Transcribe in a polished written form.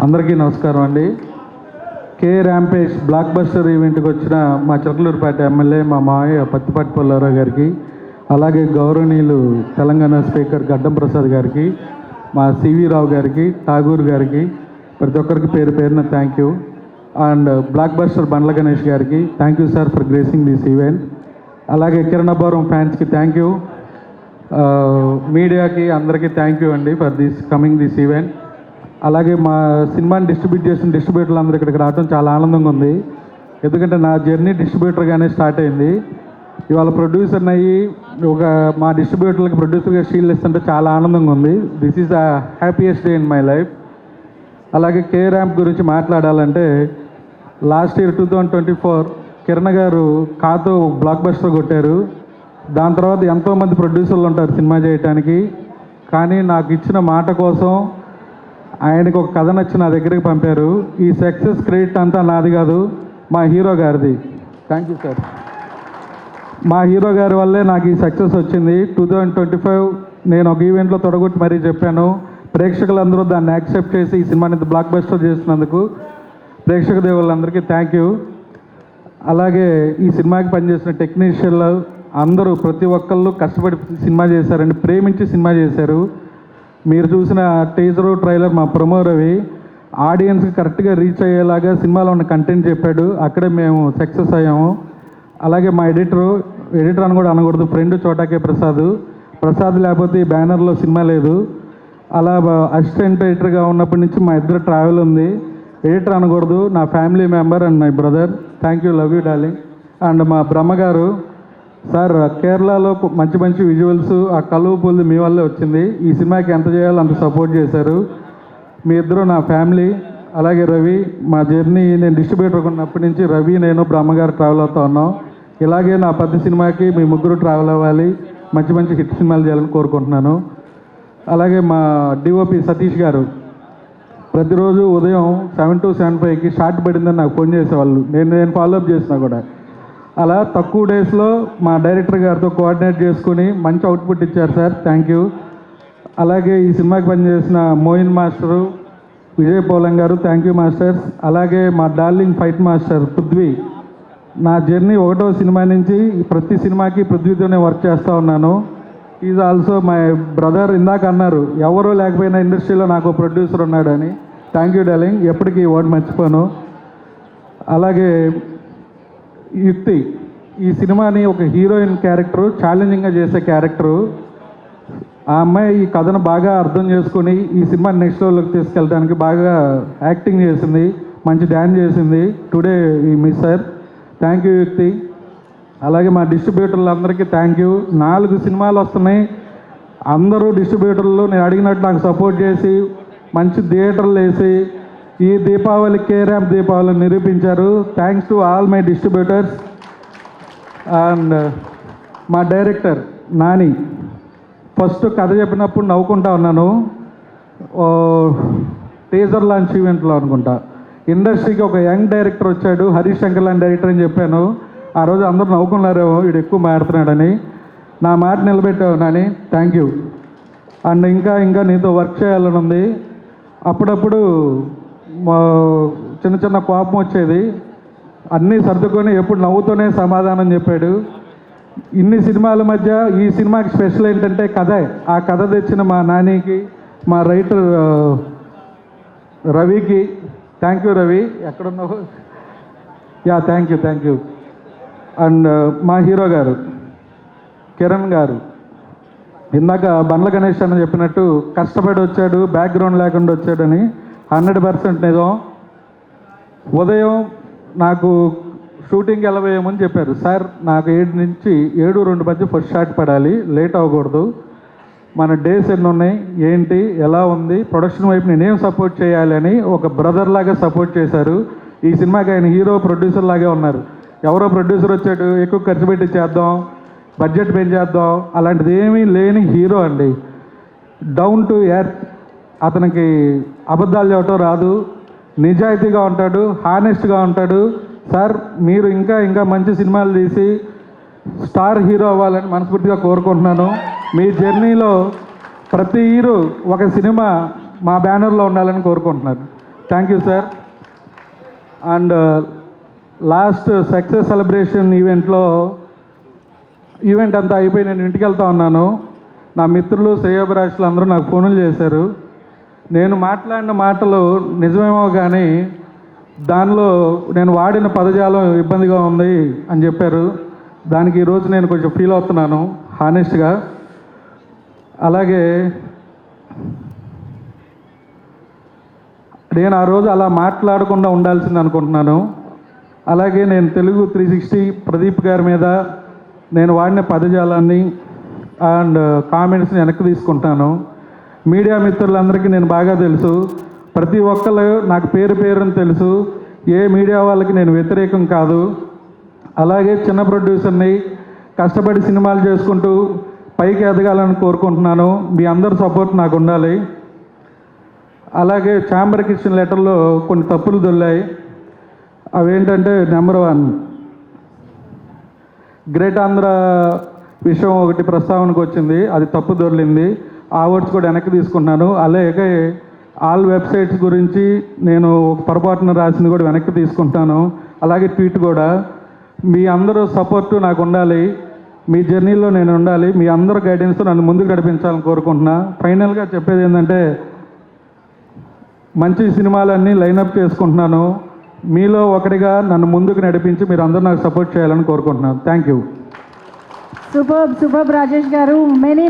అందరికీ నమస్కారం అండి. కే ర్యాంపేజ్ బ్లాక్ బస్టర్ ఈవెంట్కి వచ్చిన మా చిలకలూరుపేట ఎమ్మెల్యే మా మావయ్య పత్తిపాటి పుల్లారావు గారికి, అలాగే గౌరవనీయులు తెలంగాణ స్పీకర్ గడ్డం ప్రసాద్ గారికి, మా సివి రావు గారికి, ఠాగూర్ గారికి, ప్రతి ఒక్కరికి పేరు పేరున thank you. And blockbuster Bandla Ganesh గారికి thank you sir for gracing this event. అలాగే కిరణాపురం ఫ్యాన్స్కి థ్యాంక్ యూ. మీడియాకి అందరికీ థ్యాంక్ యూ అండి ఫర్ కమింగ్ దిస్ ఈవెంట్. అలాగే మా సినిమాని డిస్ట్రిబ్యూట్ చేసిన డిస్ట్రిబ్యూటర్లు అందరూ ఇక్కడికి రావడం చాలా ఆనందంగా ఉంది. ఎందుకంటే నా జర్నీ డిస్ట్రిబ్యూటర్గానే స్టార్ట్ అయింది. ఇవాళ ప్రొడ్యూసర్ని అయ్యి మా డిస్ట్రిబ్యూటర్లకి ప్రొడ్యూసర్గా షీల్డ్ ఇస్తుంటే చాలా ఆనందంగా ఉంది. This is the happiest day in my life. అలాగే కే ర్యాంప్ గురించి మాట్లాడాలంటే లాస్ట్ ఇయర్ 2024 కిరణ్ గారు కాతో బ్లాక్ బస్టర్ కొట్టారు. దాని తర్వాత ఎంతోమంది ప్రొడ్యూసర్లు ఉంటారు సినిమా చేయడానికి, కానీ నాకు ఇచ్చిన మాట కోసం ఆయనకు ఒక కథ నచ్చి నా దగ్గరికి పంపారు. ఈ సక్సెస్ క్రెడిట్ అంతా నాది కాదు, మా హీరో గారిది. Thank you sir. మా హీరో గారి వల్లే నాకు ఈ సక్సెస్ వచ్చింది. 2025 నేను ఒక ఈవెంట్లో తొడగొట్టి మరీ చెప్పాను. ప్రేక్షకులందరూ దాన్ని యాక్సెప్ట్ చేసి ఈ సినిమాని బ్లాక్ బస్టర్ చేసినందుకు ప్రేక్షక దేవుళ్ళందరికీ థ్యాంక్ యూ. అలాగే ఈ సినిమాకి పనిచేసిన టెక్నీషియన్లు అందరూ ప్రతి ఒక్కళ్ళు కష్టపడి సినిమా చేశారండి, ప్రేమించి సినిమా చేశారు. మీరు చూసిన టీజరు ట్రైలర్ మా ప్రమో రవి ఆడియన్స్కి కరెక్ట్గా రీచ్ అయ్యేలాగా సినిమాలో ఉన్న కంటెంట్ చెప్పాడు. అక్కడే మేము సక్సెస్ అయ్యాము. అలాగే మా ఎడిటర్ అని కూడా అనకూడదు, ఫ్రెండ్ చోటాకే ప్రసాద్ లేకపోతే ఈ బ్యానర్లో సినిమా లేదు. అలా అసిస్టెంట్ ఎడిటర్గా ఉన్నప్పటి నుంచి మా ఇద్దరు ట్రావెల్ ఉంది. ఎడిటర్ అనకూడదు, నా family member and my brother. Thank you, love you darling. And మా బ్రహ్మగారు సార్, కేరళలో మంచి మంచి విజువల్స్ ఆ కలువ పూలు మీ వల్లే వచ్చింది. ఈ సినిమాకి ఎంత చేయాలో అంత సపోర్ట్ చేశారు. మీ ఇద్దరు నా ఫ్యామిలీ. అలాగే రవి, మా జర్నీ నేను డిస్ట్రిబ్యూటర్ ఉన్నప్పటి నుంచి రవి నేను బ్రహ్మగారు ట్రావెల్ అవుతూ ఉన్నాం. ఇలాగే నా పెద్ద సినిమాకి మీ ముగ్గురు ట్రావెల్ అవ్వాలి, మంచి మంచి హిట్ సినిమాలు చేయాలని కోరుకుంటున్నాను. అలాగే మా డిఓపి సతీష్ గారు ప్రతిరోజు ఉదయం 7 to 7:05కి షార్ట్ పడిందని నాకు ఫోన్ చేసేవాళ్ళు. నేను ఫాలోఅప్ చేసినా కూడా అలా తక్కువ డేస్లో మా డైరెక్టర్ గారితో కోఆర్డినేట్ చేసుకుని మంచి అవుట్పుట్ ఇచ్చారు సార్, థ్యాంక్ యూ. అలాగే ఈ సినిమాకి పనిచేసిన మోయిన్ మాస్టరు, విజయ్ పోలం గారు, థ్యాంక్ యూ మాస్టర్స్. అలాగే మా డార్లింగ్ ఫైట్ మాస్టర్ పృథ్వీ. నా జర్నీ 1వ సినిమా నుంచి ప్రతి సినిమాకి పృథ్వీతోనే వర్క్ చేస్తూ ఉన్నాను. Is also my brother. ఇందాక అన్నారు ఎవరో లేకపోయినా ఇండస్ట్రీలో నాకు ప్రొడ్యూసర్ ఉన్నాడని. థ్యాంక్ యూ డార్లింగ్, ఎప్పటికీ ఈ వర్డ్ మర్చిపోను. అలాగే యుక్తి, ఈ సినిమాని ఒక హీరోయిన్ క్యారెక్టరు, ఛాలెంజింగ్గా చేసే క్యారెక్టరు. ఆ అమ్మాయి ఈ కథను బాగా అర్థం చేసుకొని ఈ సినిమాని నెక్స్ట్ లెవెల్కి తీసుకెళ్ళడానికి బాగా యాక్టింగ్ చేసింది, మంచి డ్యాన్స్ చేసింది. టుడే ఈ మిస్ సార్, థ్యాంక్ యూ యుక్తి. అలాగే మా డిస్ట్రిబ్యూటర్లు అందరికీ థ్యాంక్ యూ. 4 సినిమాలు వస్తున్నాయి. అందరూ డిస్ట్రిబ్యూటర్లు నేను అడిగినట్టు నాకు సపోర్ట్ చేసి మంచి థియేటర్లు వేసి ఈ దీపావళి కే ర్యాంప్ దీపావళిని నిరూపించారు. Thanks to all my distributors. And మా డైరెక్టర్ నాని, ఫస్ట్ కథ చెప్పినప్పుడు నవ్వుకుంటా ఉన్నాను. టీజర్ లాంచ్ ఈవెంట్లో అనుకుంటా ఇండస్ట్రీకి ఒక యంగ్ డైరెక్టర్ వచ్చాడు, హరీష్ శంకర్ లాంటి డైరెక్టర్ అని చెప్పాను. ఆ రోజు అందరూ నవ్వుకున్నారేమో వీడు ఎక్కువ మాట్లాడుతున్నాడని. నా మాట నిలబెట్టావు నాని, థ్యాంక్ యూ. అండ్ ఇంకా నీతో వర్క్ చేయాలని ఉంది. అప్పుడప్పుడు చిన్న చిన్న కోపం వచ్చేది, అన్నీ సర్దుకొని ఎప్పుడు నవ్వుతూనే సమాధానం చెప్పాడు. ఇన్ని సినిమాల మధ్య ఈ సినిమాకి స్పెషల్ ఏంటంటే కథే. ఆ కథ తెచ్చిన మా నానికి, మా రైటర్ రవికి థ్యాంక్ యూ. రవి ఎక్కడున్నావు? Yeah, thank you. అండ్ మా హీరో గారు కిరణ్ గారు, ఇందాక బండ్ల గణేష్ అని చెప్పినట్టు కష్టపడి వచ్చాడు, బ్యాక్గ్రౌండ్ లేకుండా వచ్చాడని 100% నిజం. ఉదయం నాకు షూటింగ్కి వెళ్ళబోయేమని చెప్పారు సార్, నాకు 7 నుంచి 7:02 మధ్య ఫస్ట్ షాట్ పడాలి, లేట్ అవ్వకూడదు, మన డేస్ ఎన్ని ఉన్నాయి, ఏంటి, ఎలా ఉంది, ప్రొడక్షన్ వైపు నేనేం సపోర్ట్ చేయాలి అని ఒక బ్రదర్ లాగా సపోర్ట్ చేశారు. ఈ సినిమాకి ఆయన హీరో ప్రొడ్యూసర్ లాగే ఉన్నారు. ఎవరో ప్రొడ్యూసర్ వచ్చాడు ఎక్కువ ఖర్చు పెట్టి చేద్దాం, బడ్జెట్ పెంచేద్దాం, అలాంటిది ఏమీ లేని హీరో అండి. Down to earth. అతనికి అబద్ధాలు చెప్పడం రాదు, నిజాయితీగా ఉంటాడు, హానెస్ట్గా ఉంటాడు. సార్, మీరు ఇంకా మంచి సినిమాలు తీసి స్టార్ హీరో అవ్వాలని మనస్ఫూర్తిగా కోరుకుంటున్నాను. మీ జర్నీలో ప్రతి హీరో ఒక సినిమా మా బ్యానర్లో ఉండాలని కోరుకుంటున్నాను. Thank you sir. And last success celebration event అంతా అయిపోయి నేను ఇంటికి వెళ్తా ఉన్నాను. నా మిత్రులు శ్రేయోభిలాషులు అందరూ నాకు ఫోన్లు చేశారు. నేను మాట్లాడిన మాటలు నిజమేమో కానీ దానిలో నేను వాడిన పదజాలం ఇబ్బందిగా ఉంది అని చెప్పారు. దానికి ఈరోజు నేను కొంచెం ఫీల్ అవుతున్నాను హానెస్ట్గా. అలాగే నేను ఆ రోజు అలా మాట్లాడకుండా ఉండాల్సింది అనుకుంటున్నాను. అలాగే నేను తెలుగు 360 ప్రదీప్ గారి మీద నేను వాడిన పదజాలాన్ని అండ్ కామెంట్స్ని వెనక్కి తీసుకుంటాను. మీడియా మిత్రులందరికీ నేను బాగా తెలుసు. ప్రతి ఒక్కరు నాకు పేరుని తెలుసు. ఏ మీడియా వాళ్ళకి నేను వ్యతిరేకం కాదు. అలాగే చిన్న ప్రొడ్యూసర్ని కష్టపడి సినిమాలు చేసుకుంటూ పైకి ఎదగాలని కోరుకుంటున్నాను. మీ అందరి సపోర్ట్ నాకు ఉండాలి. అలాగే ఛాంబర్కి ఇచ్చిన లెటర్లో కొన్ని తప్పులు దొల్లాయి. అవేంటంటే నెంబర్ 1, గ్రేట్ ఆంధ్ర విషయం ఒకటి ప్రస్తావనకు వచ్చింది, అది తప్పు దొర్లింది. ఆ వర్డ్స్ కూడా వెనక్కి తీసుకుంటున్నాను. అలాగే ఆల్ వెబ్సైట్స్ గురించి నేను ఒక పొరపాటున రాసింది కూడా వెనక్కి తీసుకుంటాను. అలాగే ట్వీట్ కూడా. మీ అందరూ సపోర్టు నాకు ఉండాలి. మీ జర్నీలో నేను ఉండాలి. మీ అందరూ గైడెన్స్ నన్ను ముందుకు నడిపించాలని కోరుకుంటున్నా. ఫైనల్గా చెప్పేది ఏంటంటే మంచి సినిమాలన్నీ లైనప్ చేసుకుంటున్నాను. మీలో ఒకటిగా నన్ను ముందుకు నడిపించి మీరు అందరూ నాకు సపోర్ట్ చేయాలని కోరుకుంటున్నాను. Thank you. సూపర్ రాజేష్ గారు. మెనీ